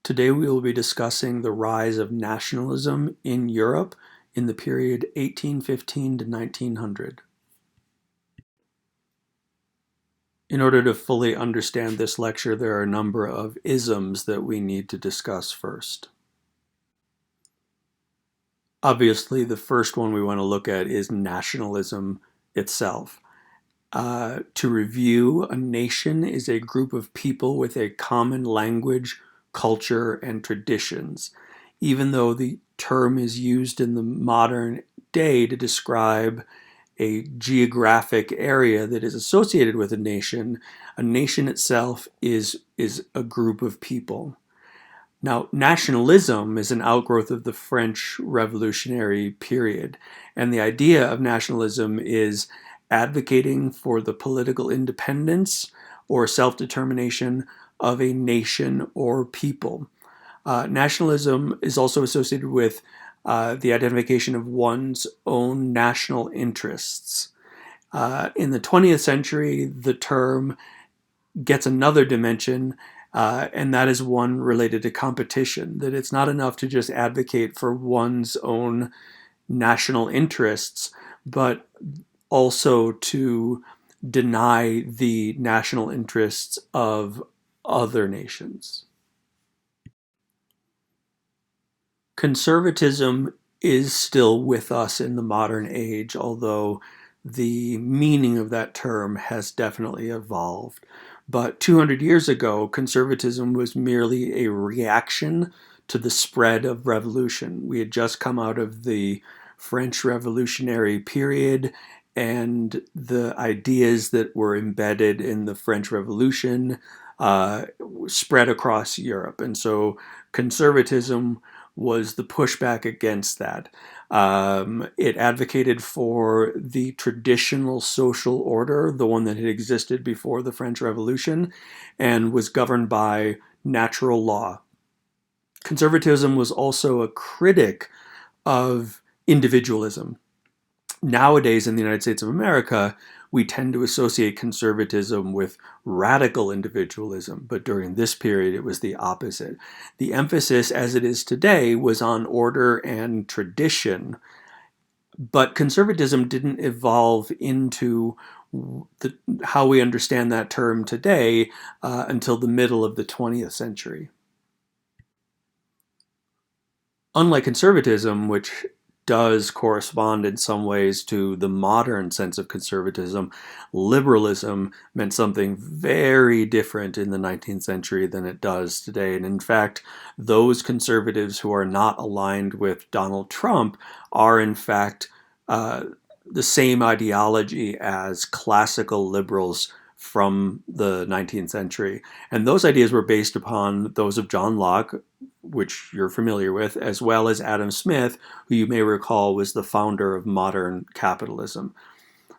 Today we will be discussing the rise of nationalism in Europe in the period 1815 to 1900. In order to fully understand this lecture, there are a number of isms that we need to discuss first. Obviously, the first one we want to look at is nationalism itself. To review, a nation is a group of people with a common language, culture, and traditions. Even though the term is used in the modern day to describe a geographic area that is associated with a nation itself is a group of people. Now, nationalism is an outgrowth of the French Revolutionary period, and the idea of nationalism is advocating for the political independence or self-determination of a nation or people. Nationalism is also associated with the identification of one's own national interests. In the 20th century, the term gets another dimension, and that is one related to competition, that it's not enough to just advocate for one's own national interests, but also to deny the national interests of other nations. Conservatism is still with us in the modern age, although the meaning of that term has definitely evolved. But 200 years ago, conservatism was merely a reaction to the spread of revolution. We had just come out of the French Revolutionary period, and the ideas that were embedded in the French Revolution spread across Europe. And so conservatism was the pushback against that. It advocated for the traditional social order, the one that had existed before the French Revolution, and was governed by natural law. Conservatism was also a critic of individualism. Nowadays in the United States of America, we tend to associate conservatism with radical individualism, but during this period it was the opposite. The emphasis, as it is today, was on order and tradition, but conservatism didn't evolve into how we understand that term today until the middle of the 20th century. Unlike conservatism, which does correspond in some ways to the modern sense of conservatism, liberalism meant something very different in the 19th century than it does today. And in fact, those conservatives who are not aligned with Donald Trump are in fact the same ideology as classical liberals from the 19th century. And those ideas were based upon those of John Locke, which you're familiar with, as well as Adam Smith, who you may recall was the founder of modern capitalism.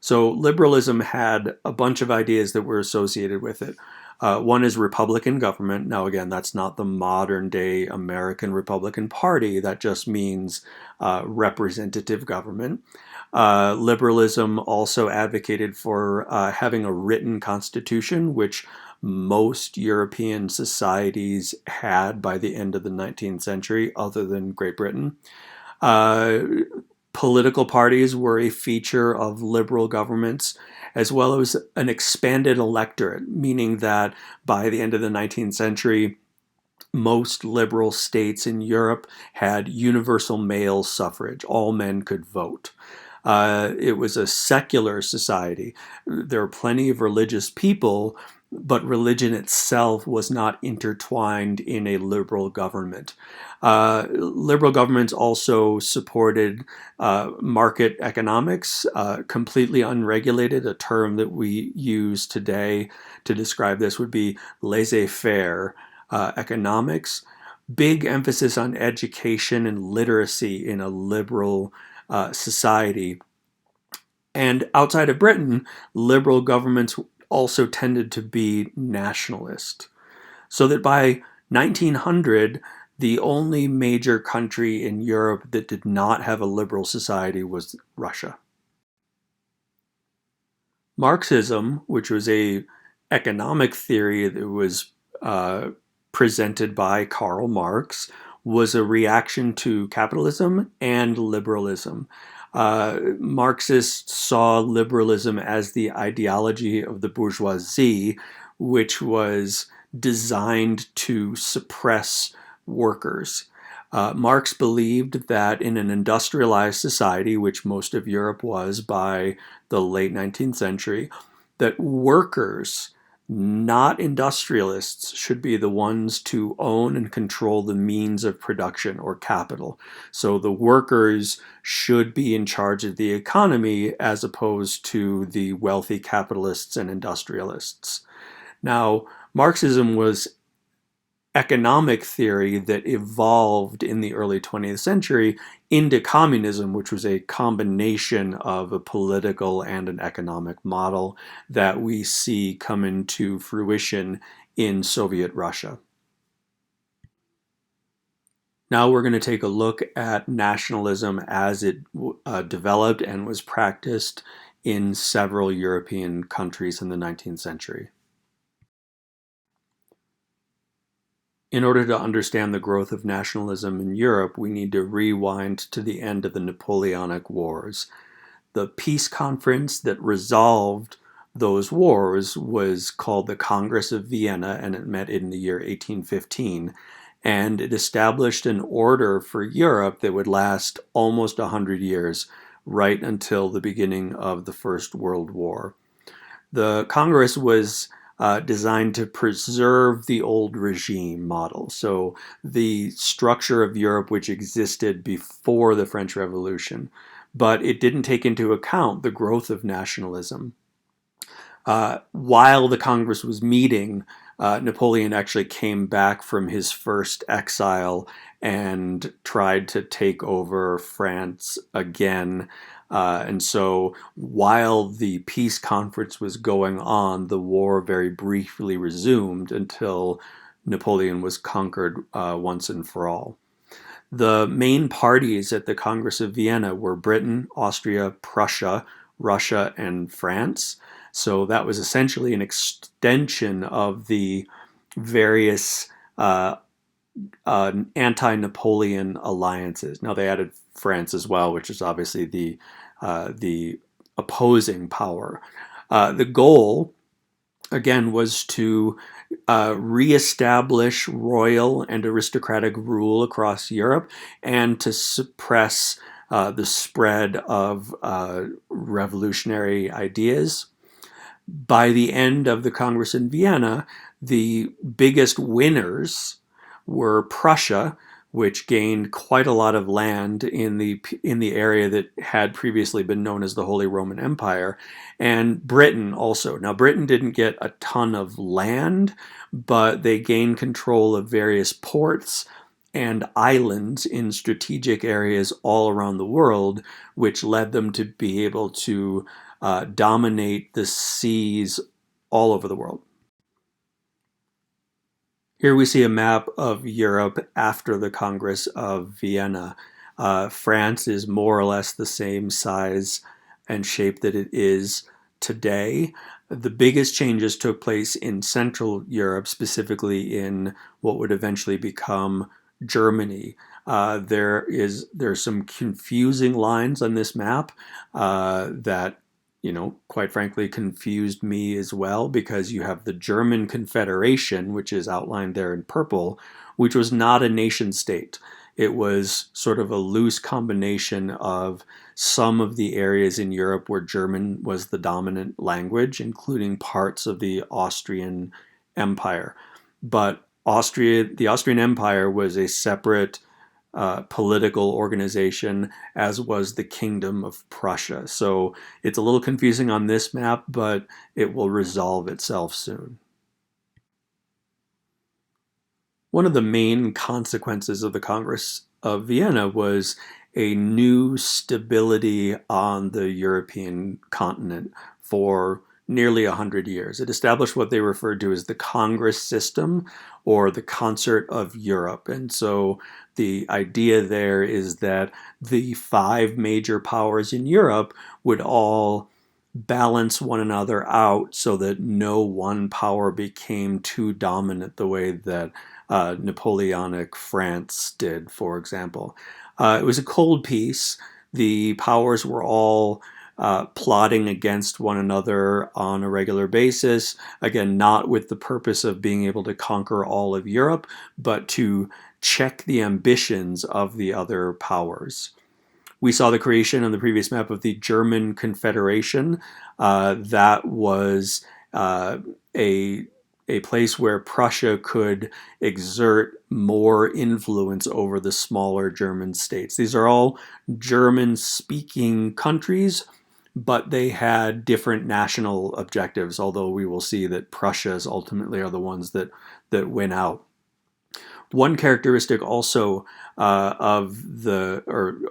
So liberalism had a bunch of ideas that were associated with it. One is Republican government. Now, again, that's not the modern day American Republican Party. That just means representative government. Liberalism also advocated for having a written constitution, which most European societies had by the end of the 19th century, other than Great Britain. Political parties were a feature of liberal governments, as well as an expanded electorate, meaning that by the end of the 19th century, most liberal states in Europe had universal male suffrage. All men could vote. It was a secular society. There were plenty of religious people, but religion itself was not intertwined in a liberal government. Liberal governments also supported market economics, completely unregulated. A term that we use today to describe this would be laissez-faire economics. Big emphasis on education and literacy in a liberal society. And outside of Britain, liberal governments also tended to be nationalist. So that by 1900, the only major country in Europe that did not have a liberal society was Russia. Marxism, which was a economic theory that was presented by Karl Marx was a reaction to capitalism and liberalism. Marxists saw liberalism as the ideology of the bourgeoisie, which was designed to suppress workers. Marx believed that in an industrialized society, which most of Europe was by the late 19th century, that workers, not industrialists, should be the ones to own and control the means of production or capital. So the workers should be in charge of the economy as opposed to the wealthy capitalists and industrialists. Now, Marxism was economic theory that evolved in the early 20th century into communism, which was a combination of a political and an economic model that we see come into fruition in Soviet Russia. Now we're going to take a look at nationalism as it developed and was practiced in several European countries in the 19th century. In order to understand the growth of nationalism in Europe, we need to rewind to the end of the Napoleonic Wars. The peace conference that resolved those wars was called the Congress of Vienna, and it met in the year 1815. And it established an order for Europe that would last almost 100 years, right until the beginning of the First World War. The Congress was designed to preserve the old regime model. So the structure of Europe which existed before the French Revolution, but it didn't take into account the growth of nationalism. While the Congress was meeting, Napoleon actually came back from his first exile and tried to take over France again. And so while the peace conference was going on, the war very briefly resumed until Napoleon was conquered once and for all. The main parties at the Congress of Vienna were Britain, Austria, Prussia, Russia, and France. So that was essentially an extension of the various anti-Napoleon alliances. Now they added France as well, which is obviously the opposing power. The goal, again, was to reestablish royal and aristocratic rule across Europe and to suppress the spread of revolutionary ideas. By the end of the Congress in Vienna, the biggest winners were Prussia, which gained quite a lot of land in the area that had previously been known as the Holy Roman Empire, and Britain also. Now, Britain didn't get a ton of land, but they gained control of various ports and islands in strategic areas all around the world, which led them to be able to dominate the seas all over the world. Here we see a map of Europe after the Congress of Vienna. France is more or less the same size and shape that it is today. The biggest changes took place in Central Europe, specifically in what would eventually become Germany. There's some confusing lines on this map that quite frankly, confused me as well, because you have the German Confederation, which is outlined there in purple, which was not a nation state. It was sort of a loose combination of some of the areas in Europe where German was the dominant language, including parts of the Austrian Empire. But the Austrian Empire was a separate political organization, as was the Kingdom of Prussia. So it's a little confusing on this map, but it will resolve itself soon. One of the main consequences of the Congress of Vienna was a new stability on the European continent for nearly 100 years. It established what they referred to as the Congress system, or the concert of Europe. And so the idea there is that the 5 major powers in Europe would all balance one another out so that no one power became too dominant the way that Napoleonic France did, for example. It was a cold peace. The powers were all plotting against one another on a regular basis. Again, not with the purpose of being able to conquer all of Europe, but to check the ambitions of the other powers. We saw the creation on the previous map of the German Confederation. That was a place where Prussia could exert more influence over the smaller German states. These are all German-speaking countries, but they had different national objectives, although we will see that Prussia's ultimately are the ones that win out. One characteristic also of the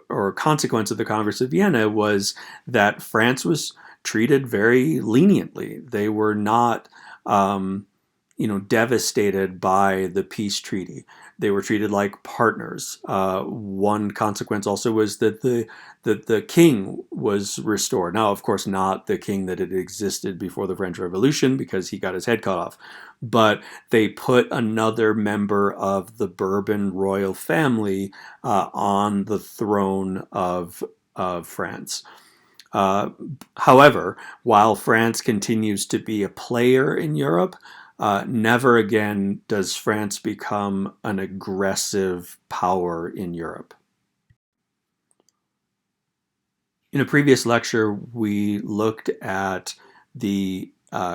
or consequence of the Congress of Vienna was that France was treated very leniently. They were not devastated by the peace treaty. They were treated like partners. One consequence also was that the king was restored. Now, of course, not the king that had existed before the French Revolution, because he got his head cut off. But they put another member of the Bourbon royal family on the throne of France. However, while France continues to be a player in Europe, never again does France become an aggressive power in Europe. In a previous lecture, we looked at the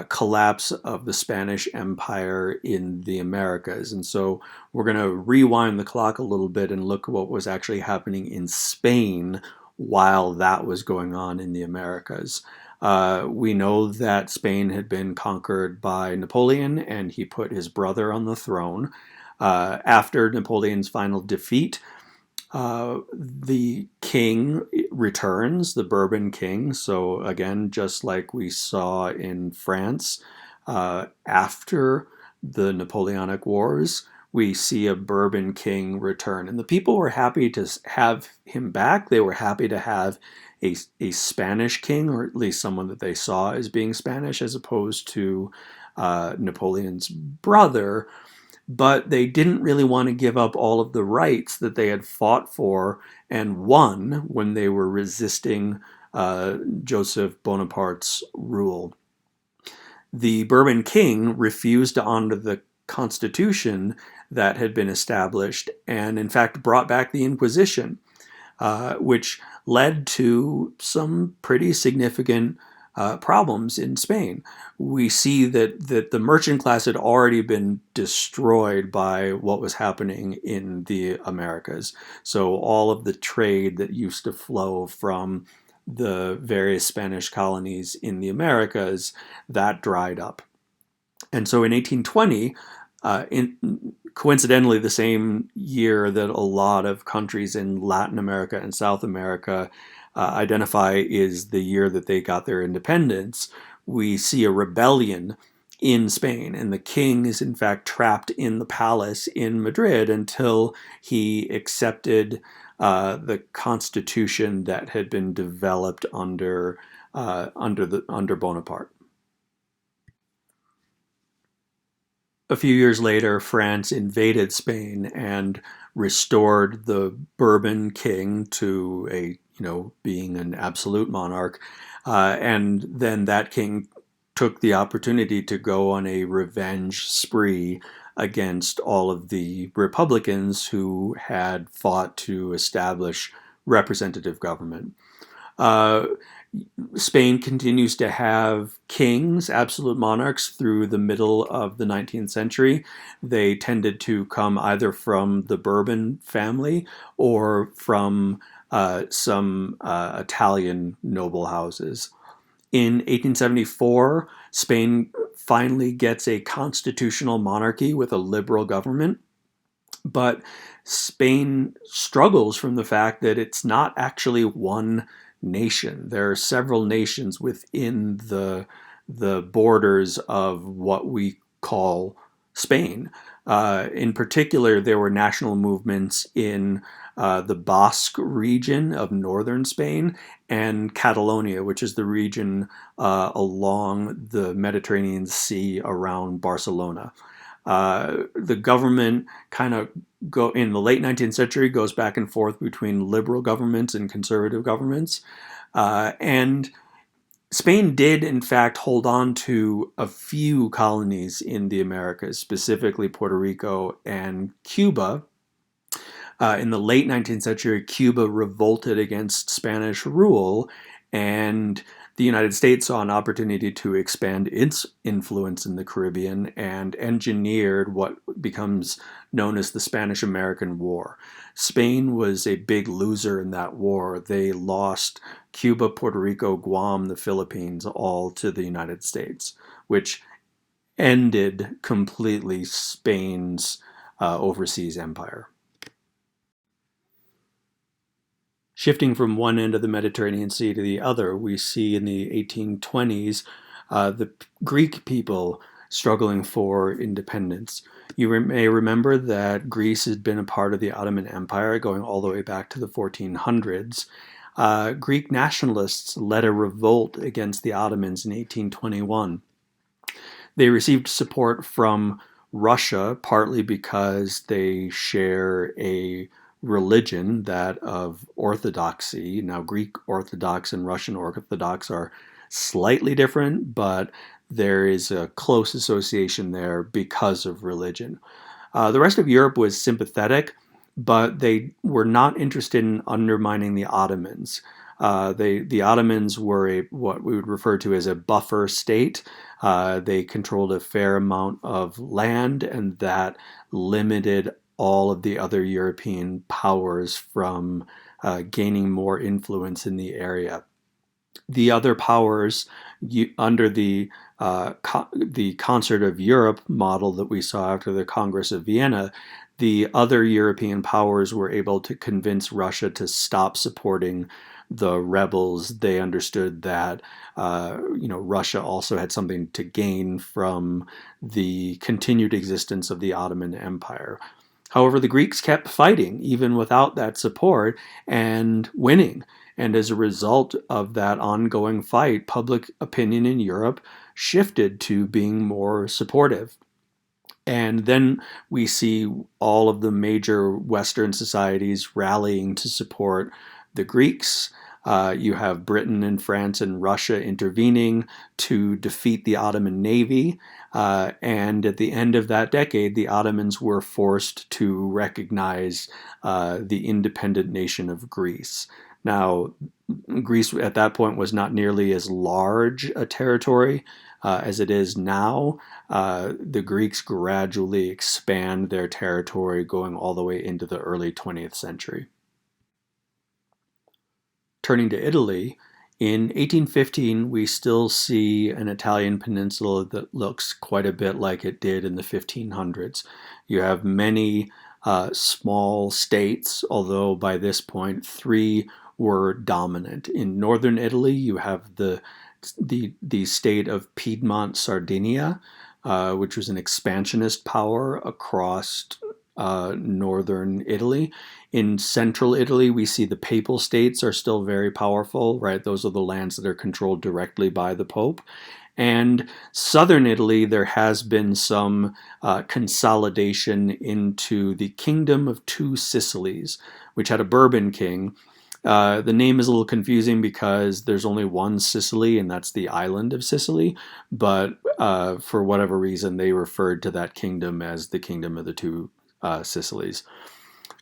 collapse of the Spanish Empire in the Americas. And so we're going to rewind the clock a little bit and look at what was actually happening in Spain while that was going on in the Americas. We know that Spain had been conquered by Napoleon, and he put his brother on the throne. After Napoleon's final defeat, the king returns, the Bourbon king. So again, just like we saw in France, after the Napoleonic Wars, we see a Bourbon king return. And the people were happy to have him back. They were happy to have a Spanish king, or at least someone that they saw as being Spanish, as opposed to Napoleon's brother. But they didn't really want to give up all of the rights that they had fought for and won when they were resisting Joseph Bonaparte's rule. The Bourbon king refused to honor the constitution that had been established, and in fact brought back the Inquisition, which led to some pretty significant problems in Spain. We see that the merchant class had already been destroyed by what was happening in the Americas. So all of the trade that used to flow from the various Spanish colonies in the Americas, that dried up. And so in 1820, coincidentally the same year that a lot of countries in Latin America and South America identify is the year that they got their independence, we see a rebellion in Spain. And the king is in fact trapped in the palace in Madrid until he accepted the constitution that had been developed under Bonaparte. A few years later, France invaded Spain and restored the Bourbon king to being an absolute monarch. And then that king took the opportunity to go on a revenge spree against all of the Republicans who had fought to establish representative government. Spain continues to have kings, absolute monarchs, through the middle of the 19th century. They tended to come either from the Bourbon family or from some Italian noble houses. In 1874, Spain finally gets a constitutional monarchy with a liberal government, but Spain struggles from the fact that it's not actually one nation. There are several nations within the borders of what we call Spain. In particular, there were national movements in the Basque region of northern Spain, and Catalonia, which is the region along the Mediterranean Sea around Barcelona. The government kind of in the late 19th century goes back and forth between liberal governments and conservative governments. And Spain did, in fact, hold on to a few colonies in the Americas, specifically Puerto Rico and Cuba. In the late 19th century, Cuba revolted against Spanish rule, and the United States saw an opportunity to expand its influence in the Caribbean and engineered what becomes known as the Spanish-American War. Spain was a big loser in that war. They lost Cuba, Puerto Rico, Guam, the Philippines, all to the United States, which ended completely Spain's overseas empire. Shifting from one end of the Mediterranean Sea to the other, we see in the 1820s the Greek people struggling for independence. You may remember that Greece had been a part of the Ottoman Empire going all the way back to the 1400s. Greek nationalists led a revolt against the Ottomans in 1821. They received support from Russia, partly because they share a religion, that of Orthodoxy. Now, Greek Orthodox and Russian Orthodox are slightly different, but there is a close association there because of religion. The rest of Europe was sympathetic, but they were not interested in undermining the Ottomans. The Ottomans were what we would refer to as a buffer state. They controlled a fair amount of land, and that limited all of the other European powers from gaining more influence in the area. The other powers, under the Concert of Europe model that we saw after the Congress of Vienna, the other European powers were able to convince Russia to stop supporting the rebels. They understood that Russia also had something to gain from the continued existence of the Ottoman Empire. However, the Greeks kept fighting even without that support and winning. And as a result of that ongoing fight, public opinion in Europe shifted to being more supportive. And then we see all of the major Western societies rallying to support the Greeks. You have Britain and France and Russia intervening to defeat the Ottoman navy. And at the end of that decade, the Ottomans were forced to recognize the independent nation of Greece. Now, Greece at that point was not nearly as large a territory as it is now. The Greeks gradually expand their territory going all the way into the early 20th century. Turning to Italy, in 1815, we still see an Italian peninsula that looks quite a bit like it did in the 1500s. You have many small states, although by this point, 3 were dominant. In northern Italy, you have the state of Piedmont, Sardinia, which was an expansionist power across northern Italy. In central Italy, we see the papal states are still very powerful, right? Those are the lands that are controlled directly by the Pope. And southern Italy, there has been some consolidation into the Kingdom of Two Sicilies, which had a Bourbon king. The name is a little confusing because there's only one Sicily, and that's the island of Sicily. But for whatever reason, they referred to that kingdom as the Kingdom of the Two Sicilies.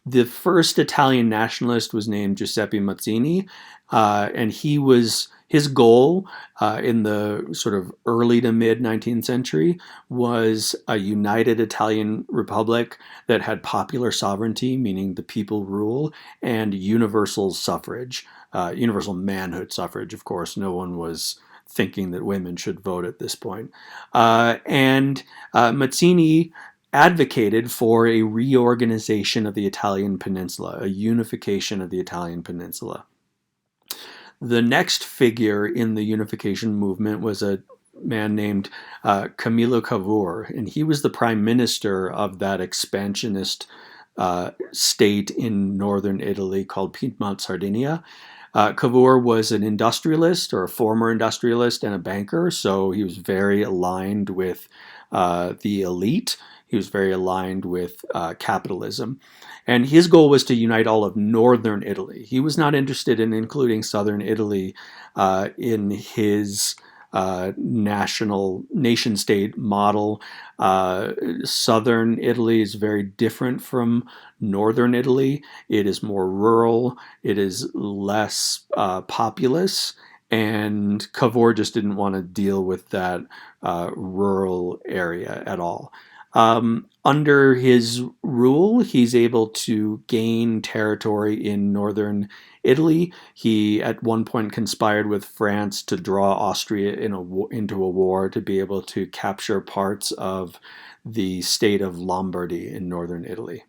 The first Italian nationalist was named Gluseppe Mazzini, and his goal in the sort of early to mid 19th century was a united Italian republic that had popular sovereignty, meaning the people rule, and universal suffrage, universal manhood suffrage. Of course, no one was thinking that women should vote at this point. And Mazzini advocated for a reorganization of the Italian peninsula, a unification of the Italian peninsula. The next figure in the unification movement was a man named Camillo Cavour, and he was the prime minister of that expansionist state in northern Italy called Piedmont Sardinia. Cavour was an industrialist, or a former industrialist, and a banker, so he was very aligned with the elite. He was very aligned with capitalism. And his goal was to unite all of northern Italy. He was not interested in including southern Italy in his nation state model. Southern Italy is very different from northern Italy. It is more rural, it is less populous, and Cavour just didn't want to deal with that rural area at all. Under his rule, he's able to gain territory in northern Italy. He at one point conspired with France to draw Austria into a war to be able to capture parts of the state of Lombardy in northern Italy.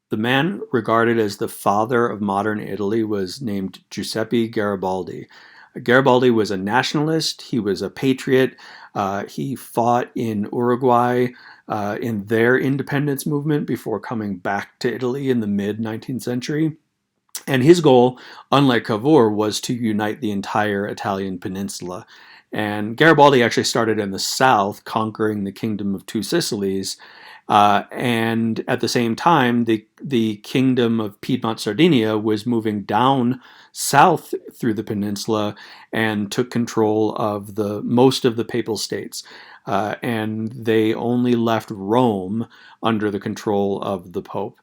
The man regarded as the father of modern Italy was named Giuseppe Garibaldi. Garibaldi was a nationalist, he was a patriot, he fought in Uruguay in their independence movement before coming back to Italy in the mid-19th century. And his goal, unlike Cavour, was to unite the entire Italian peninsula. And Garibaldi actually started in the south, conquering the Kingdom of Two Sicilies. And at the same time, the Kingdom of Piedmont Sardinia was moving down south through the peninsula and took control of most of the Papal States. And they only left Rome under the control of the Pope.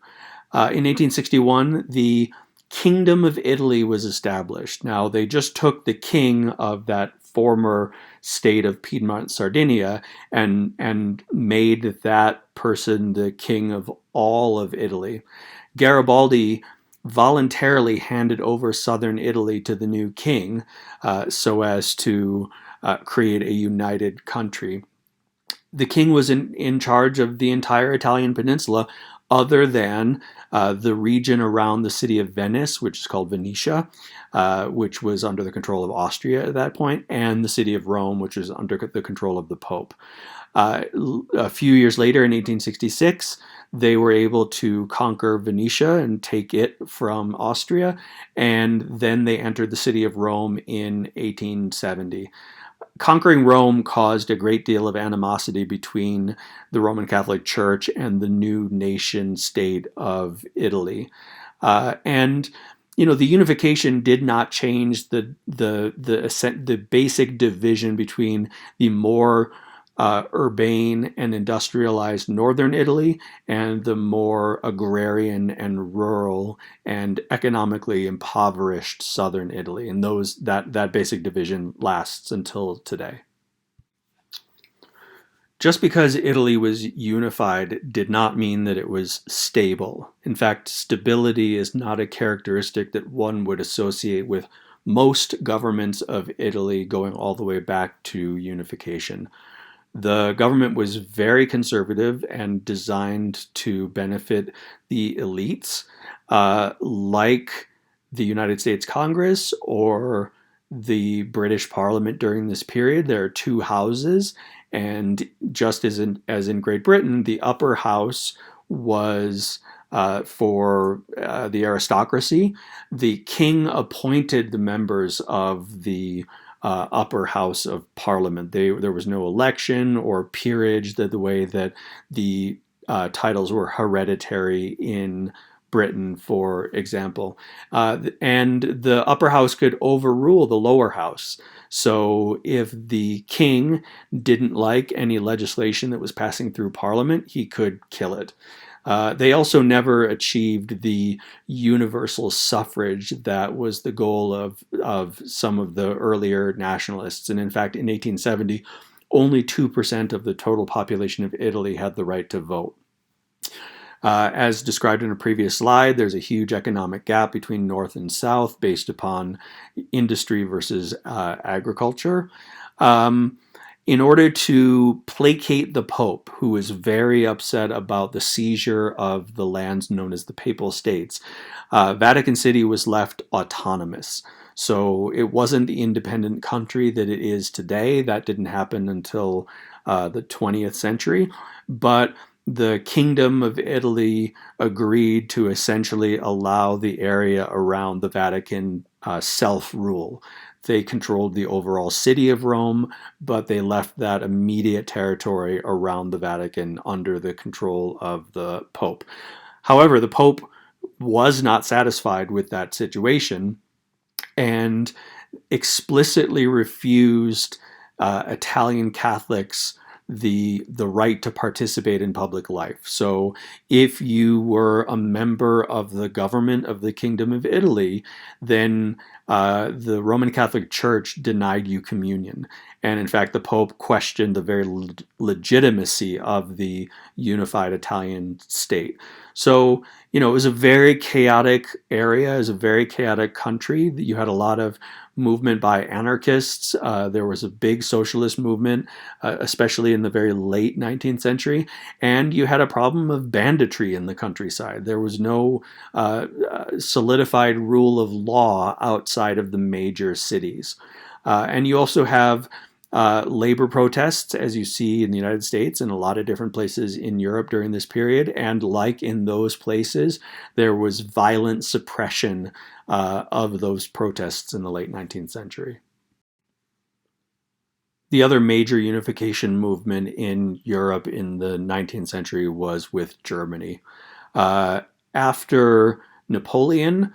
In 1861, the Kingdom of Italy was established. Now, they just took the king of that former state of Piedmont Sardinia and made that person the king of all of Italy. Garibaldi voluntarily handed over southern Italy to the new king so as to create a united country. The king was in charge of the entire Italian peninsula, other than the region around the city of Venice, which is called Venetia, which was under the control of Austria at that point, and the city of Rome, which was under the control of the Pope. A few years later, in 1866, they were able to conquer Venetia and take it from Austria, and then they entered the city of Rome in 1870. Conquering Rome caused a great deal of animosity between the Roman Catholic Church and the new nation state of Italy. And the unification did not change the basic division between the more urbane and industrialized northern Italy and the more agrarian and rural and economically impoverished southern Italy. And that basic division lasts until today. Just because Italy was unified did not mean that it was stable. In fact, stability is not a characteristic that one would associate with most governments of Italy going all the way back to unification. The government was very conservative and designed to benefit the elites, like the United States Congress or the British Parliament during this period. There are two houses, and just as in Great Britain, the upper house was for the aristocracy. The king appointed the members of the upper house of parliament. There was no election or peerage, the way that the titles were hereditary in Britain, for example. And the upper house could overrule the lower house. So if the king didn't like any legislation that was passing through parliament, he could kill it. They also never achieved the universal suffrage that was the goal of some of the earlier nationalists. And in fact, in 1870, only 2% of the total population of Italy had the right to vote. As described in a previous slide, there's a huge economic gap between North and South based upon industry versus agriculture. In order to placate the Pope, who was very upset about the seizure of the lands known as the Papal States, Vatican City was left autonomous. So it wasn't the independent country that it is today. That didn't happen until the 20th century. But the Kingdom of Italy agreed to essentially allow the area around the Vatican self-rule. They controlled the overall city of Rome, but they left that immediate territory around the Vatican under the control of the Pope. However, the Pope was not satisfied with that situation and explicitly refused Italian Catholics the right to participate in public life. So if you were a member of the government of the Kingdom of Italy, then the Roman Catholic Church denied you communion. And in fact, the Pope questioned the very legitimacy of the unified Italian state. So, it was a very chaotic area, it was a very chaotic country. You had a lot of movement by anarchists. There was a big socialist movement, especially in the very late 19th century. And you had a problem of banditry in the countryside. There was no solidified rule of law outside of the major cities. And you also have labor protests, as you see in the United States and a lot of different places in Europe during this period. And like in those places, there was violent suppression of those protests in the late 19th century. The other major unification movement in Europe in the 19th century was with Germany. After Napoleon,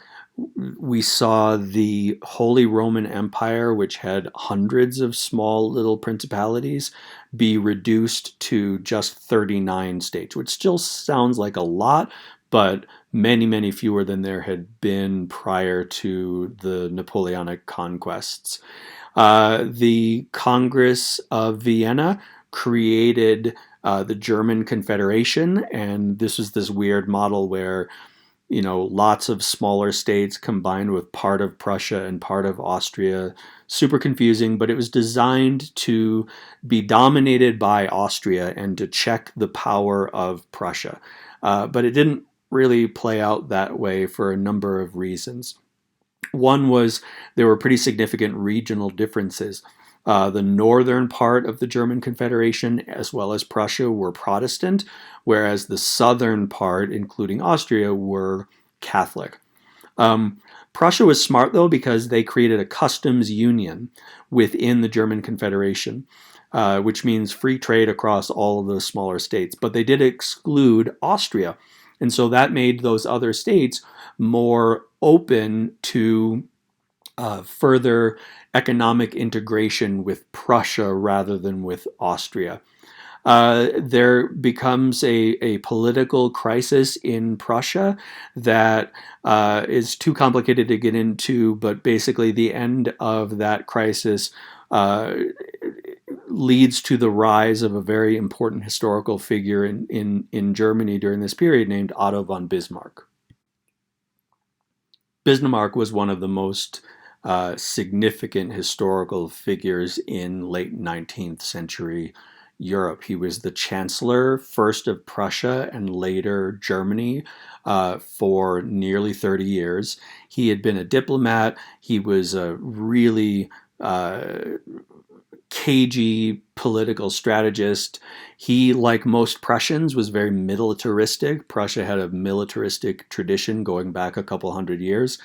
we saw the Holy Roman Empire, which had hundreds of small little principalities, be reduced to just 39 states, which still sounds like a lot, but many, many fewer than there had been prior to the Napoleonic conquests. The Congress of Vienna created the German Confederation, and this was this weird model where lots of smaller states combined with part of Prussia and part of Austria. Super confusing, but it was designed to be dominated by Austria and to check the power of Prussia. But it didn't really play out that way for a number of reasons. One was there were pretty significant regional differences. The northern part of the German Confederation, as well as Prussia, were Protestant, whereas the southern part, including Austria, were Catholic. Prussia was smart, though, because they created a customs union within the German Confederation, which means free trade across all of the smaller states. But they did exclude Austria. And so that made those other states more open to further economic integration with Prussia rather than with Austria. There becomes a political crisis in Prussia that is too complicated to get into, but basically the end of that crisis leads to the rise of a very important historical figure in Germany during this period named Otto von Bismarck. Bismarck was one of the most significant historical figures in late 19th century Europe. He was the chancellor, first of Prussia and later Germany, for nearly 30 years. He had been a diplomat. He was a really cagey political strategist. He, like most Prussians, was very militaristic. Prussia had a militaristic tradition going back a couple hundred years.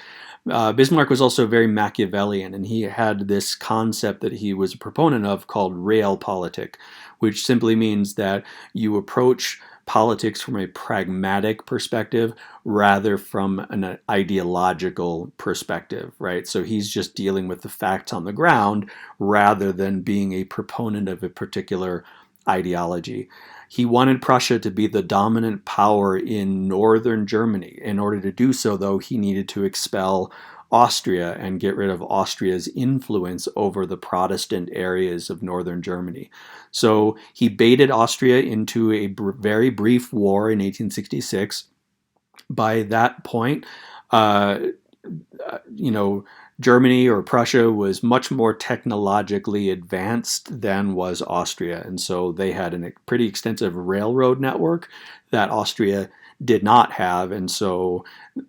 Bismarck was also very Machiavellian, and he had this concept that he was a proponent of called realpolitik, which simply means that you approach politics from a pragmatic perspective rather from an ideological perspective, right? So he's just dealing with the facts on the ground rather than being a proponent of a particular ideology. He wanted Prussia to be the dominant power in northern Germany. In order to do so, though, he needed to expel Austria and get rid of Austria's influence over the Protestant areas of northern Germany. So he baited Austria into a very brief war in 1866. By that point, Germany or Prussia was much more technologically advanced than was Austria. And so they had a pretty extensive railroad network that Austria did not have. And so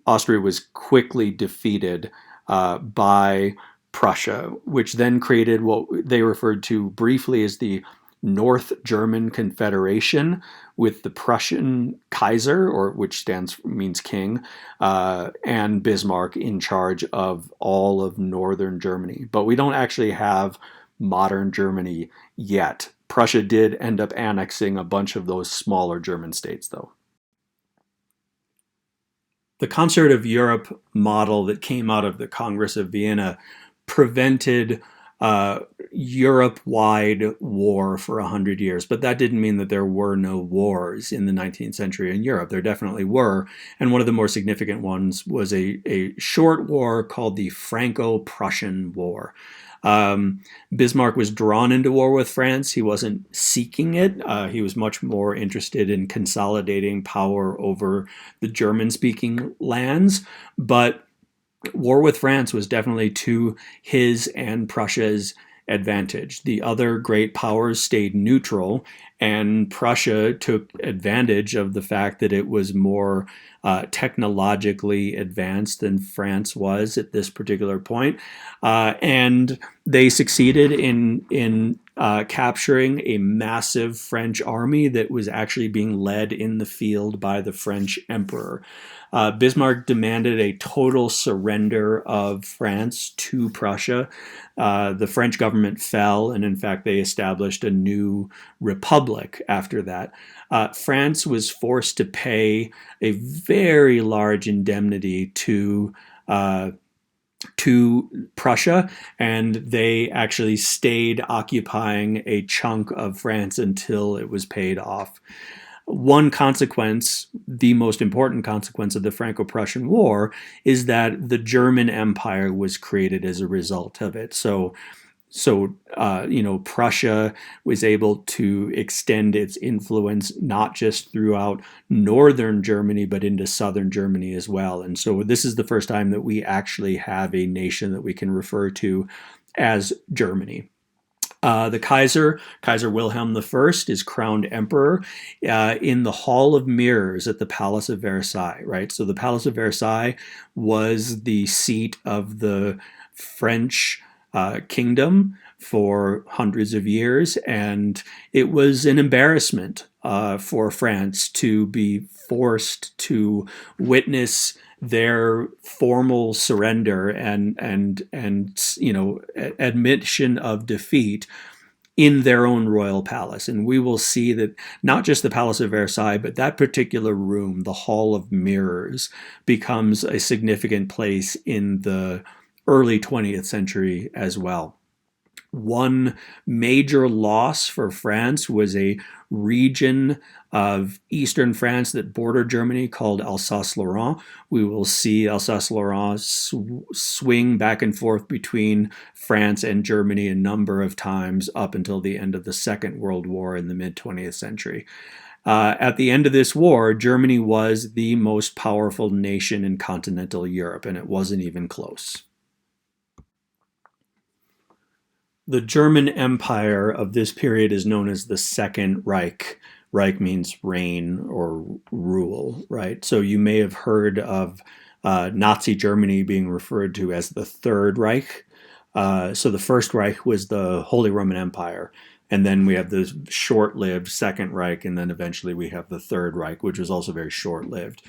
Austria was quickly defeated by Prussia, which then created what they referred to briefly as the North German Confederation with the Prussian Kaiser, or which means king, and Bismarck in charge of all of northern Germany. But we don't actually have modern Germany yet. Prussia did end up annexing a bunch of those smaller German states, though. The conservative Europe model that came out of the Congress of Vienna prevented Europe-wide war for 100 years, but that didn't mean that there were no wars in the 19th century in Europe. There definitely were, and one of the more significant ones was a short war called the Franco-Prussian War. Bismarck was drawn into war with France. He wasn't seeking it. He was much more interested in consolidating power over the German-speaking lands, but war with France was definitely to his and Prussia's advantage. The other great powers stayed neutral, and Prussia took advantage of the fact that it was more technologically advanced than France was at this particular point. And they succeeded in capturing a massive French army that was actually being led in the field by the French emperor. Bismarck demanded a total surrender of France to Prussia. The French government fell, and in fact, they established a new republic after that. France was forced to pay a very large indemnity to Prussia, and they actually stayed occupying a chunk of France until it was paid off. One consequence, the most important consequence of the Franco-Prussian War, is that the German Empire was created as a result of it. So Prussia was able to extend its influence not just throughout northern Germany, but into southern Germany as well. And so this is the first time that we actually have a nation that we can refer to as Germany. The Kaiser Wilhelm I, is crowned emperor in the Hall of Mirrors at the Palace of Versailles, right? So the Palace of Versailles was the seat of the French kingdom for hundreds of years, and it was an embarrassment for France to be forced to witness their formal surrender and admission of defeat in their own royal palace. And we will see that not just the Palace of Versailles, but that particular room, the Hall of Mirrors, becomes a significant place in the early 20th century as well. One major loss for France was a region of eastern France that bordered Germany called Alsace-Lorraine. We will see Alsace-Lorraine swing back and forth between France and Germany a number of times up until the end of the Second World War in the mid-20th century. At the end of this war, Germany was the most powerful nation in continental Europe, and it wasn't even close. The German Empire of this period is known as the Second Reich. Reich means reign or rule, right? So you may have heard of Nazi Germany being referred to as the Third Reich. So the First Reich was the Holy Roman Empire. And then we have the short-lived Second Reich, and then eventually we have the Third Reich, which was also very short-lived.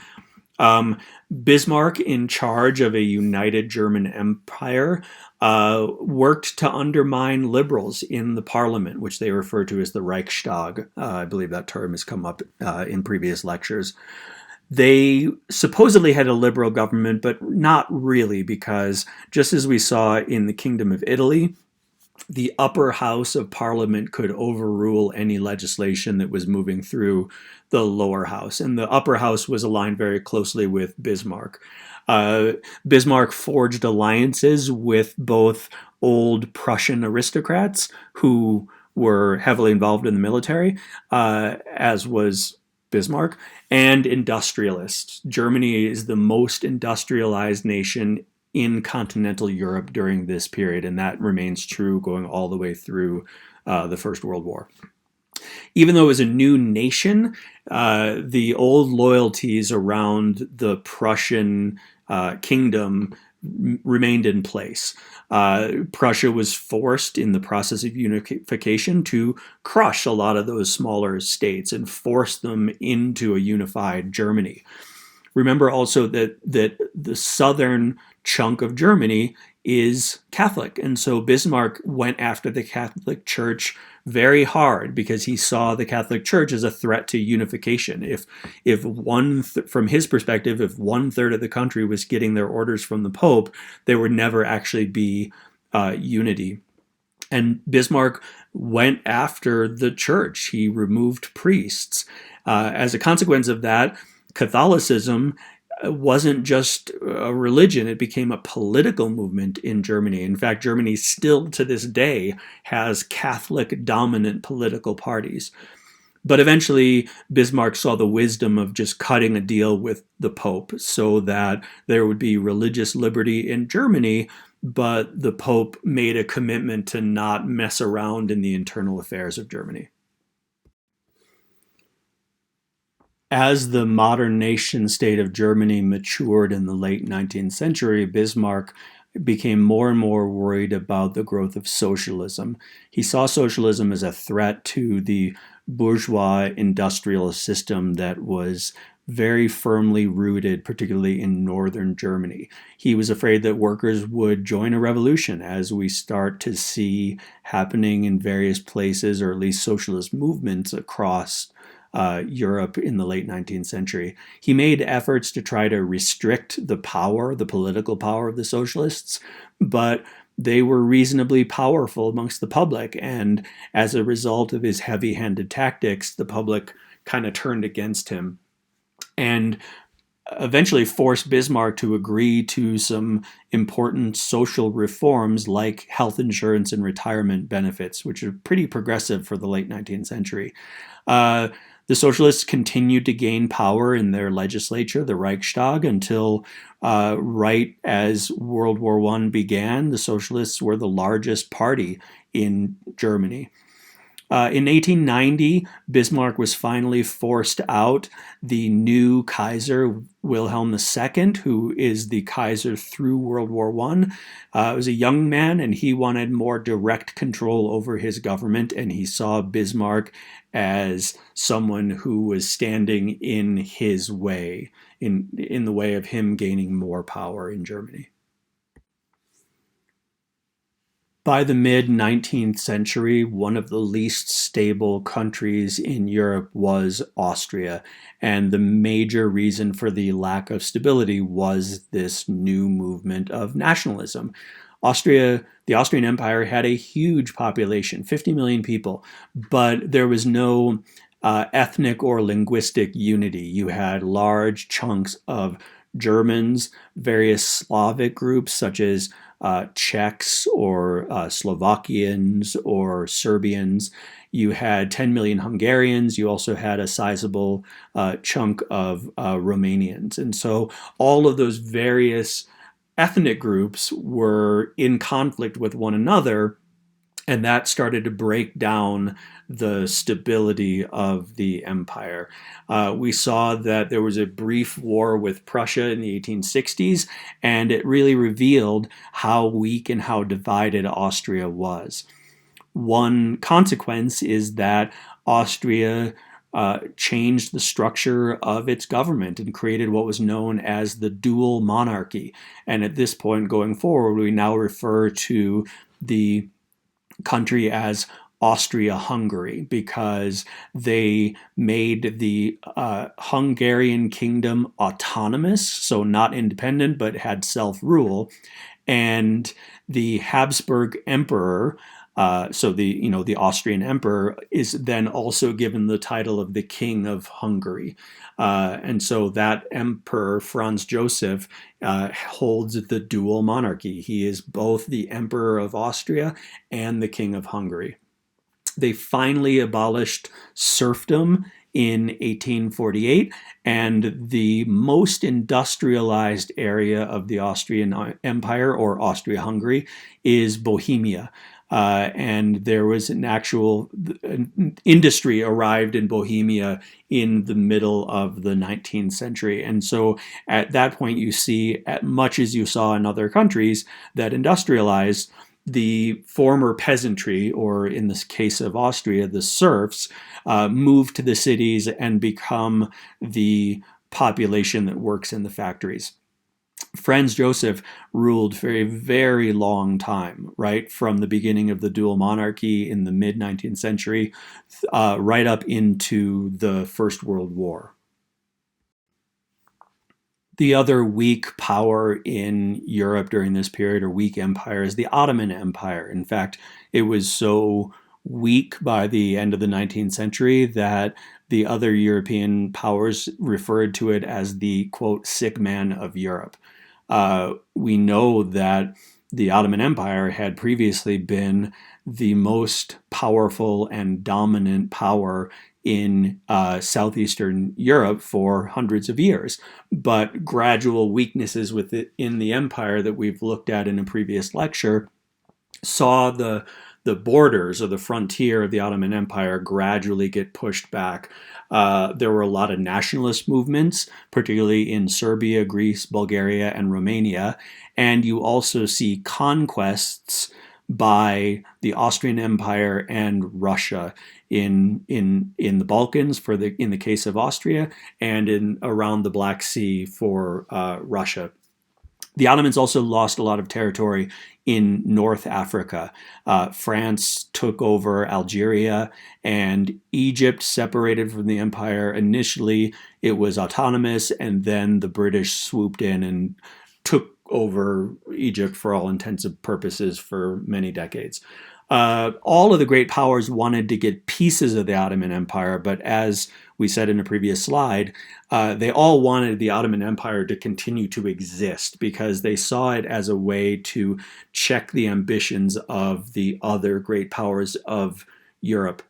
Bismarck, in charge of a united German empire, worked to undermine liberals in the parliament, which they refer to as the Reichstag. I believe that term has come up in previous lectures. They supposedly had a liberal government, but not really, because just as we saw in the Kingdom of Italy, the upper house of parliament could overrule any legislation that was moving through the lower house. And the upper house was aligned very closely with Bismarck. Bismarck forged alliances with both old Prussian aristocrats who were heavily involved in the military, as was Bismarck, and industrialists. Germany is the most industrialized nation in continental Europe during this period, and that remains true going all the way through the First World War. Even though it was a new nation, the old loyalties around the Prussian kingdom remained in place. Prussia was forced in the process of unification to crush a lot of those smaller states and force them into a unified Germany. Remember also that the southern chunk of Germany is Catholic, and so Bismarck went after the Catholic Church very hard because he saw the Catholic Church as a threat to unification. From his perspective, if 1/3 of the country was getting their orders from the Pope, there would never actually be unity. And Bismarck went after the church. He removed priests. As a consequence of that, Catholicism wasn't just a religion, it became a political movement in Germany. In fact, Germany still to this day has Catholic dominant political parties. But eventually, Bismarck saw the wisdom of just cutting a deal with the Pope so that there would be religious liberty in Germany, but the Pope made a commitment to not mess around in the internal affairs of Germany. As the modern nation state of Germany matured in the late 19th century, Bismarck became more and more worried about the growth of socialism. He saw socialism as a threat to the bourgeois industrial system that was very firmly rooted, particularly in northern Germany. He was afraid that workers would join a revolution, as we start to see happening in various places, or at least socialist movements across Europe in the late 19th century. He made efforts to try to restrict the political power of the socialists, but they were reasonably powerful amongst the public. And as a result of his heavy-handed tactics, the public kind of turned against him and eventually forced Bismarck to agree to some important social reforms like health insurance and retirement benefits, which are pretty progressive for the late 19th century. The socialists continued to gain power in their legislature, the Reichstag, until right as World War I began, the socialists were the largest party in Germany. In 1890, Bismarck was finally forced out. The new Kaiser, Wilhelm II, who is the Kaiser through World War I, was a young man, and he wanted more direct control over his government, and he saw Bismarck as someone who was standing in his way, in the way of him gaining more power in Germany. By the mid-19th century, one of the least stable countries in Europe was Austria, and the major reason for the lack of stability was this new movement of nationalism. The Austrian Empire had a huge population, 50 million people, but there was no ethnic or linguistic unity. You had large chunks of Germans, various Slavic groups such as Czechs or Slovakians or Serbians. You had 10 million Hungarians. You also had a sizable chunk of Romanians. And so all of those various ethnic groups were in conflict with one another, and that started to break down the stability of the empire. We saw that there was a brief war with Prussia in the 1860s, and it really revealed how weak and how divided Austria was. One consequence is that Austria changed the structure of its government and created what was known as the dual monarchy. And at this point going forward, we now refer to the country as Austria-Hungary because they made the Hungarian kingdom autonomous, so not independent, but had self-rule. And the Habsburg emperor, so the Austrian emperor, is then also given the title of the King of Hungary. And so that emperor, Franz Joseph, holds the dual monarchy. He is both the emperor of Austria and the King of Hungary. They finally abolished serfdom in 1848, and the most industrialized area of the Austrian Empire, or Austria-Hungary, is Bohemia. and there was an actual industry arrived in Bohemia in the middle of the 19th century. And so at that point, you see, as much as you saw in other countries that industrialized, the former peasantry, or in this case of Austria, the serfs, move to the cities and become the population that works in the factories. Franz Joseph ruled for a very long time, right from the beginning of the dual monarchy in the mid 19th century, right up into the First World War. The other weak power in Europe during this period, or weak empire, is the Ottoman Empire. In fact, it was so weak by the end of the 19th century that the other European powers referred to it as the, quote, sick man of Europe. We know that the Ottoman Empire had previously been the most powerful and dominant power in southeastern Europe for hundreds of years. But gradual weaknesses within the empire that we've looked at in a previous lecture saw the borders or the frontier of the Ottoman Empire gradually get pushed back. There were a lot of nationalist movements, particularly in Serbia, Greece, Bulgaria, and Romania. And you also see conquests by the Austrian Empire and Russia in the Balkans in the case of Austria, and in around the Black Sea for Russia. The Ottomans also lost a lot of territory in North Africa. France took over Algeria, and Egypt separated from the empire. Initially, it was autonomous, and then the British swooped in and took over Egypt for all intents and purposes for many decades. All of the great powers wanted to get pieces of the Ottoman Empire, but as we said in a previous slide, they all wanted the Ottoman Empire to continue to exist because they saw it as a way to check the ambitions of the other great powers of Europe.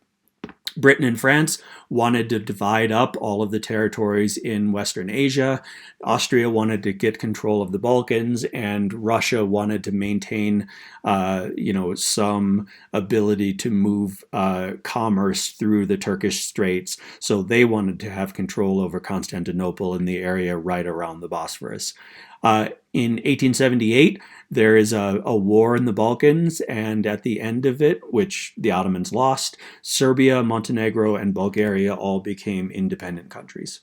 Britain and France wanted to divide up all of the territories in Western Asia. Austria wanted to get control of the Balkans, and Russia wanted to maintain, some ability to move commerce through the Turkish Straits. So they wanted to have control over Constantinople and the area right around the Bosphorus. In 1878, there is a war in the Balkans, and at the end of it, which the Ottomans lost, Serbia, Montenegro, and Bulgaria all became independent countries.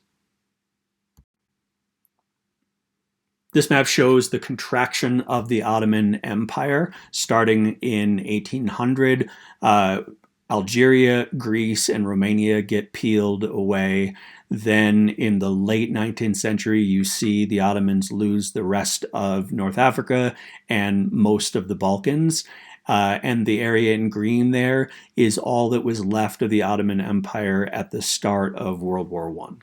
This map shows the contraction of the Ottoman Empire starting in 1800. Algeria, Greece, and Romania get peeled away. Then in the late 19th century, you see the Ottomans lose the rest of North Africa and most of the Balkans. And the area in green there is all that was left of the Ottoman Empire at the start of World War I.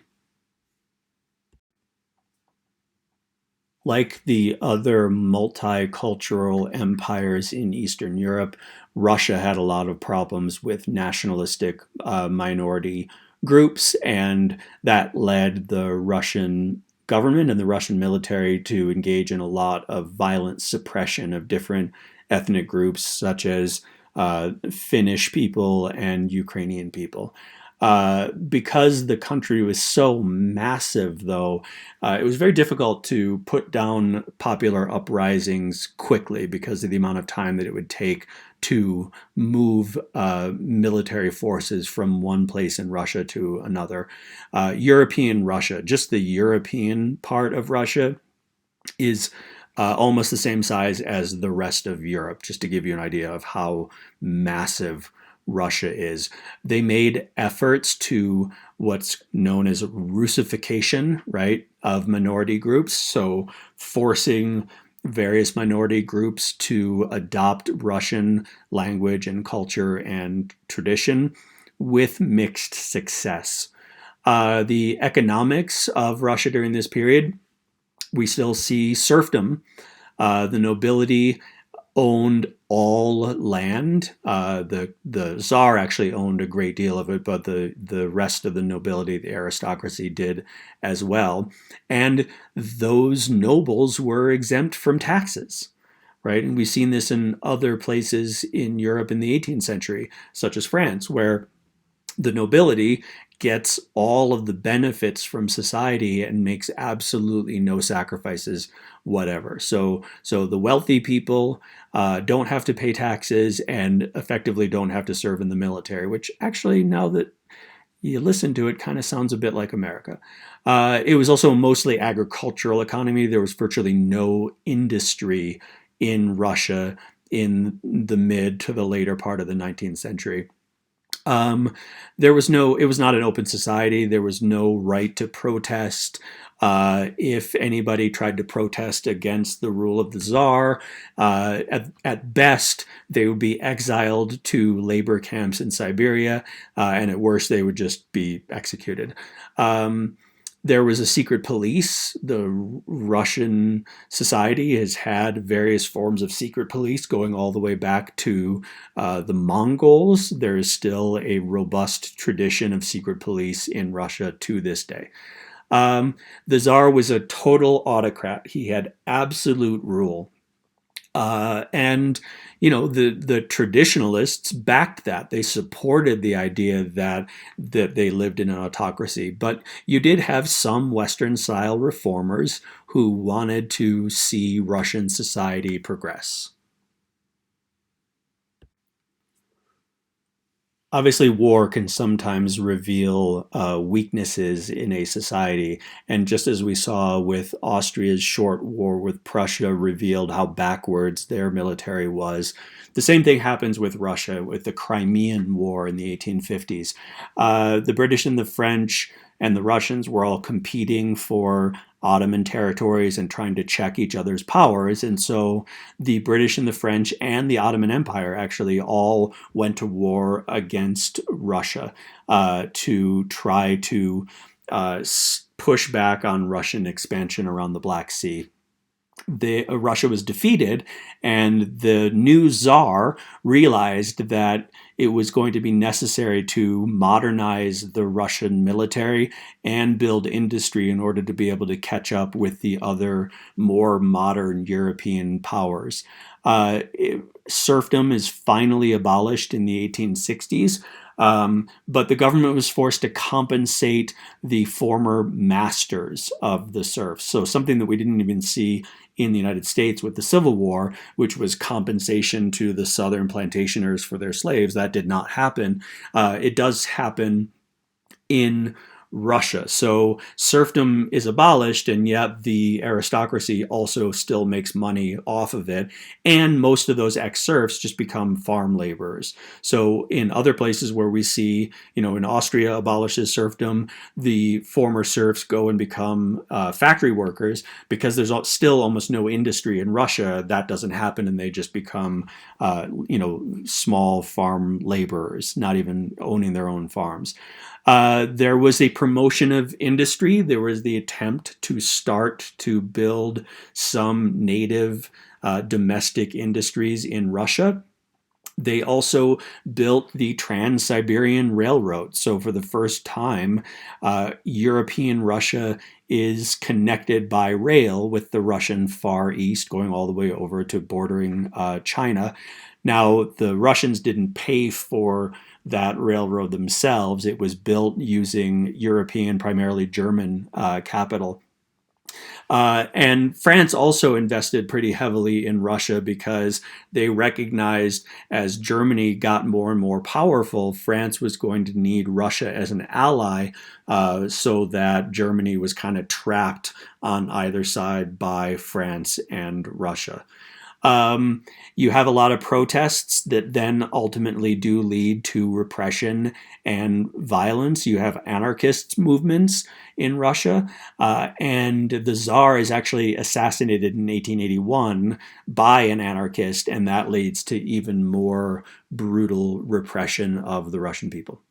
Like the other multicultural empires in Eastern Europe, Russia had a lot of problems with nationalistic minority groups, and that led the Russian government and the Russian military to engage in a lot of violent suppression of different ethnic groups, such as Finnish people and Ukrainian people. Because the country was so massive, though, it was very difficult to put down popular uprisings quickly because of the amount of time that it would take to move military forces from one place in Russia to another. European Russia, just the European part of Russia, is almost the same size as the rest of Europe, just to give you an idea of how massive Russia is. They made efforts to what's known as Russification, right, of minority groups. So forcing various minority groups to adopt Russian language and culture and tradition with mixed success. The economics of Russia during this period, we still see serfdom. The nobility owned all land. The Tsar actually owned a great deal of it, but the rest of the nobility, the aristocracy, did as well. And those nobles were exempt from taxes. right? And we've seen this in other places in Europe in the 18th century, such as France, where the nobility gets all of the benefits from society and makes absolutely no sacrifices whatever. So the wealthy people don't have to pay taxes and effectively don't have to serve in the military, which actually, now that you listen to it, kind of sounds a bit like America. It was also a mostly agricultural economy. There was virtually no industry in Russia in the mid to the later part of the 19th century. Um, it was not an open society. There was no right to protest. If anybody tried to protest against the rule of the czar, at best, they would be exiled to labor camps in Siberia, and at worst, they would just be executed. Um, there was a secret police. The Russian society has had various forms of secret police going all the way back to the Mongols. There is still a robust tradition of secret police in Russia to this day. The Tsar was a total autocrat. He had absolute rule. And the traditionalists backed that. They supported the idea that they lived in an autocracy. But you did have some Western style reformers who wanted to see Russian society progress. Obviously, war can sometimes reveal weaknesses in a society. And just as we saw with Austria's short war with Prussia revealed how backwards their military was, the same thing happens with Russia with the Crimean War in the 1850s. The British and the French and the Russians were all competing for Ottoman territories and trying to check each other's powers. And so the British and the French and the Ottoman Empire actually all went to war against Russia to try to push back on Russian expansion around the Black Sea. Russia was defeated, and the new czar realized that it was going to be necessary to modernize the Russian military and build industry in order to be able to catch up with the other more modern European powers. Serfdom is finally abolished in the 1860s. But the government was forced to compensate the former masters of the serfs. So something that we didn't even see in the United States with the Civil War, which was compensation to the Southern plantationers for their slaves, that did not happen. It does happen in Russia. So serfdom is abolished, and yet the aristocracy also still makes money off of it. And most of those ex-serfs just become farm laborers. So in other places where we see, in Austria abolishes serfdom, the former serfs go and become factory workers because there's still almost no industry in Russia. That doesn't happen, and they just become, small farm laborers, not even owning their own farms. There was a promotion of industry. There was the attempt to start to build some native domestic industries in Russia. They also built the Trans-Siberian Railroad. So for the first time, European Russia is connected by rail with the Russian Far East, going all the way over to bordering China. Now, the Russians didn't pay for that railroad themselves. It was built using European, primarily German capital. And France also invested pretty heavily in Russia because they recognized as Germany got more and more powerful, France was going to need Russia as an ally so that Germany was kind of trapped on either side by France and Russia. You have a lot of protests that then ultimately do lead to repression and violence. You have anarchist movements in Russia, and the Tsar is actually assassinated in 1881 by an anarchist, and that leads to even more brutal repression of the Russian people.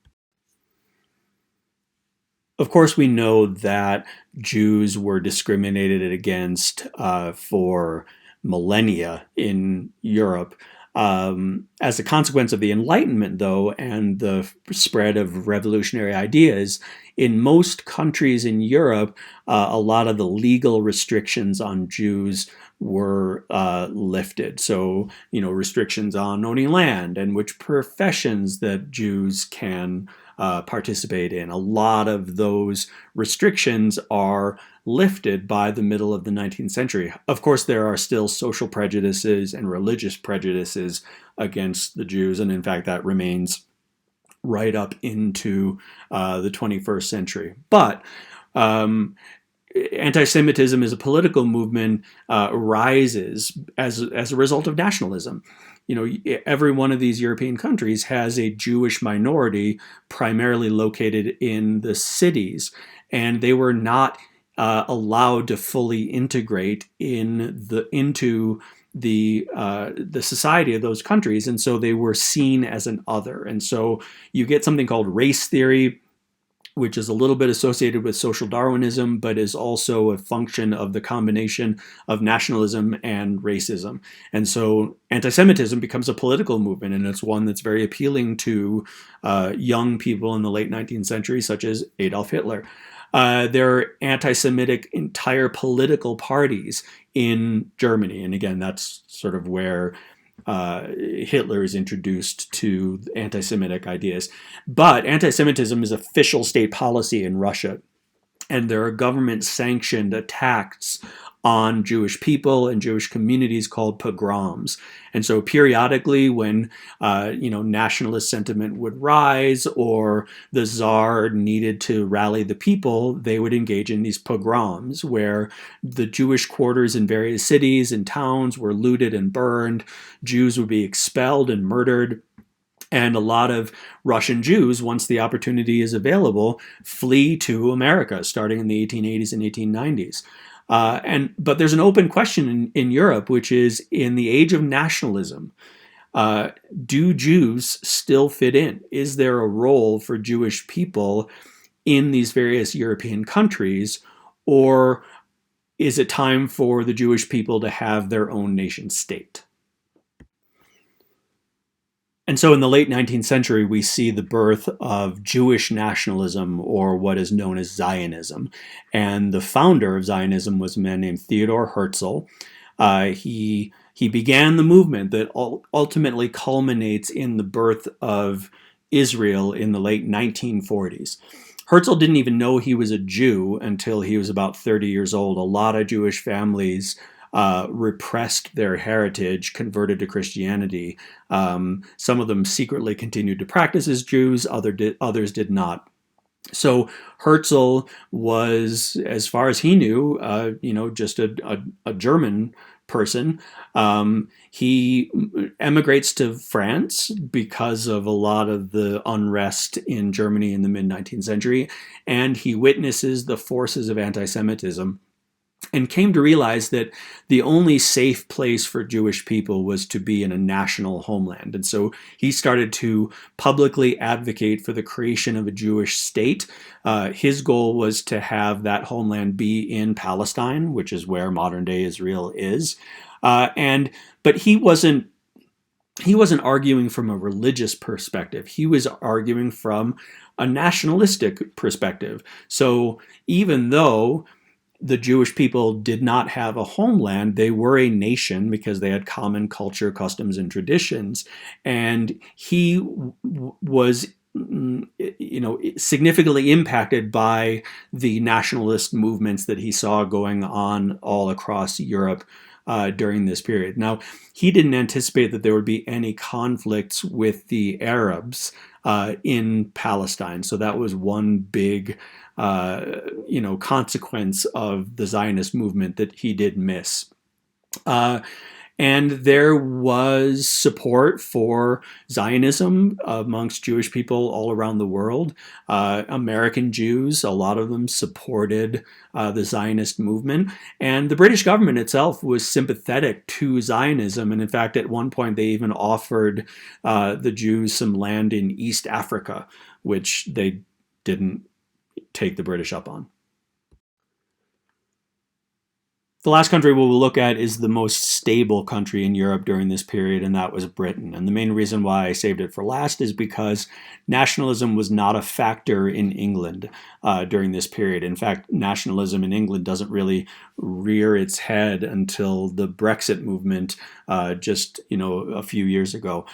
Of course, we know that Jews were discriminated against for millennia in Europe. As a consequence of the Enlightenment, though, and the spread of revolutionary ideas, in most countries in Europe, a lot of the legal restrictions on Jews were lifted. So, restrictions on owning land and which professions that Jews can participate in. A lot of those restrictions are lifted by the middle of the 19th century. Of course, there are still social prejudices and religious prejudices against the Jews, and in fact, that remains right up into the 21st century. But anti-Semitism as a political movement rises as a result of nationalism. Every one of these European countries has a Jewish minority primarily located in the cities, and they were not allowed to fully integrate into the society of those countries, and so they were seen as an other. And so you get something called race theory, which is a little bit associated with social Darwinism, but is also a function of the combination of nationalism and racism. And so anti-Semitism becomes a political movement, and it's one that's very appealing to young people in the late 19th century, such as Adolf Hitler. There are anti-Semitic entire political parties in Germany. And again, that's sort of where Hitler is introduced to anti-Semitic ideas. But anti-Semitism is official state policy in Russia. And there are government-sanctioned attacks on Jewish people and Jewish communities called pogroms. And so periodically when, nationalist sentiment would rise or the Tsar needed to rally the people, they would engage in these pogroms where the Jewish quarters in various cities and towns were looted and burned. Jews would be expelled and murdered. And a lot of Russian Jews, once the opportunity is available, flee to America, starting in the 1880s and 1890s. But there's an open question in Europe, which is, in the age of nationalism, do Jews still fit in? Is there a role for Jewish people in these various European countries, or is it time for the Jewish people to have their own nation state? And so in the late 19th century, we see the birth of Jewish nationalism, or what is known as Zionism. And the founder of Zionism was a man named Theodor Herzl. He began the movement that ultimately culminates in the birth of Israel in the late 1940s. Herzl didn't even know he was a Jew until he was about 30 years old. A lot of Jewish families repressed their heritage, converted to Christianity. Some of them secretly continued to practice as Jews, others did not. So Herzl was, as far as he knew, just a German person. He emigrates to France because of a lot of the unrest in Germany in the mid-19th century, and he witnesses the forces of anti-Semitism and came to realize that the only safe place for Jewish people was to be in a national homeland. And so he started to publicly advocate for the creation of a Jewish state. His goal was to have that homeland be in Palestine, which is where modern-day Israel is. But he wasn't arguing from a religious perspective. He was arguing from a nationalistic perspective. So even though the Jewish people did not have a homeland, they were a nation because they had common culture, customs, and traditions. And he was, significantly impacted by the nationalist movements that he saw going on all across Europe during this period. Now, he didn't anticipate that there would be any conflicts with the Arabs in Palestine. So that was one big consequence of the Zionist movement that he did miss. And there was support for Zionism amongst Jewish people all around the world. American Jews, a lot of them supported the Zionist movement. And the British government itself was sympathetic to Zionism. And in fact, at one point, they even offered the Jews some land in East Africa, which they didn't take the British up on. The last country we'll look at is the most stable country in Europe during this period, and that was Britain. And the main reason why I saved it for last is because nationalism was not a factor in England during this period. In fact, nationalism in England doesn't really rear its head until the Brexit movement just a few years ago.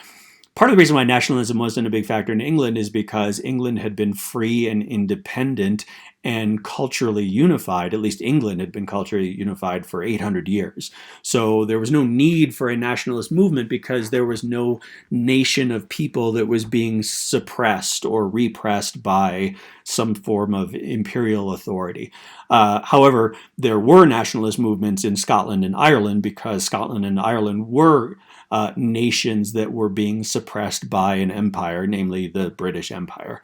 Part of the reason why nationalism wasn't a big factor in England is because England had been free and independent and culturally unified. At least England had been culturally unified for 800 years. So there was no need for a nationalist movement because there was no nation of people that was being suppressed or repressed by some form of imperial authority. However, there were nationalist movements in Scotland and Ireland because Scotland and Ireland were nations that were being suppressed by an empire, namely the British Empire.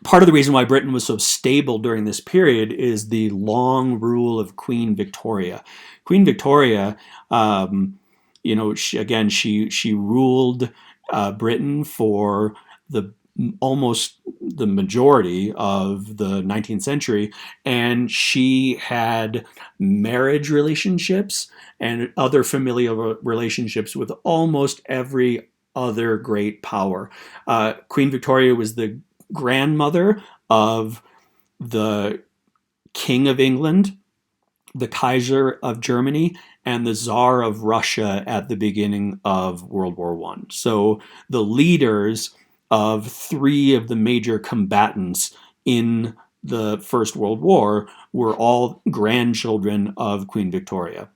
Part of the reason why Britain was so stable during this period is the long rule of Queen Victoria. Queen Victoria, she ruled Britain for almost the majority of the 19th century, and she had marriage relationships and other familial relationships with almost every other great power. Queen Victoria was the grandmother of the King of England, the Kaiser of Germany, and the Tsar of Russia at the beginning of World War I. So the leaders of three of the major combatants in the First World War were all grandchildren of Queen Victoria.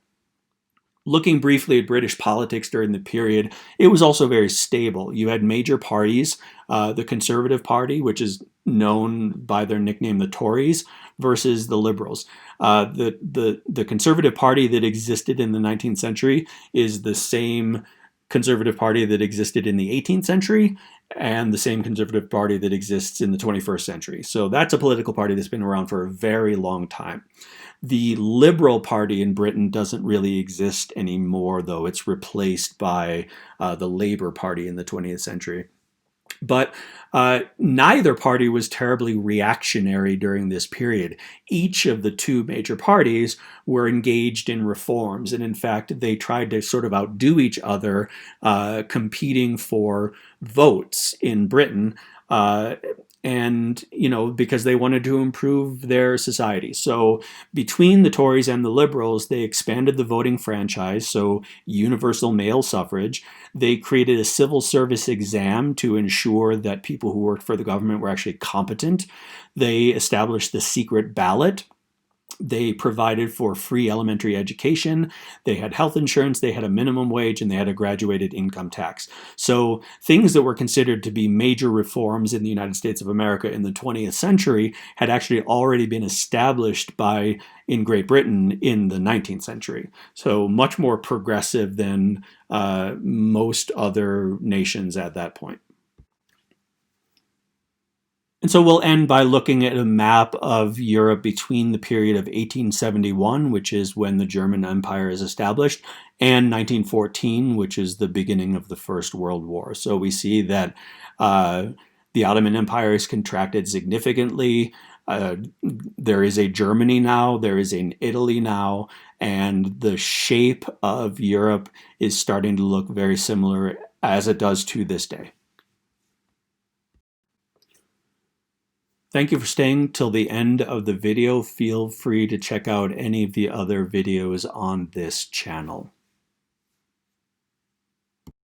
Looking briefly at British politics during the period, it was also very stable. You had major parties, the Conservative Party, which is known by their nickname the Tories, versus the Liberals. The Conservative Party that existed in the 19th century is the same Conservative Party that existed in the 18th century and the same Conservative Party that exists in the 21st century. So that's a political party that's been around for a very long time. The Liberal Party in Britain doesn't really exist anymore, though. It's replaced by the Labour Party in the 20th century. But neither party was terribly reactionary during this period. Each of the two major parties were engaged in reforms, and in fact, they tried to sort of outdo each other, competing for votes in Britain. Because they wanted to improve their society. So between the Tories and the Liberals, they expanded the voting franchise, so universal male suffrage. They created a civil service exam to ensure that people who worked for the government were actually competent. They established the secret ballot. They provided for free elementary education. They had health insurance, they had a minimum wage, and they had a graduated income tax. So things that were considered to be major reforms in the United States of America in the 20th century had actually already been established in Great Britain in the 19th century. So much more progressive than most other nations at that point. And so we'll end by looking at a map of Europe between the period of 1871, which is when the German Empire is established, and 1914, which is the beginning of the First World War. So we see that the Ottoman Empire has contracted significantly. There is a Germany now, there is an Italy now, and the shape of Europe is starting to look very similar as it does to this day. Thank you for staying till the end of the video. Feel free to check out any of the other videos on this channel.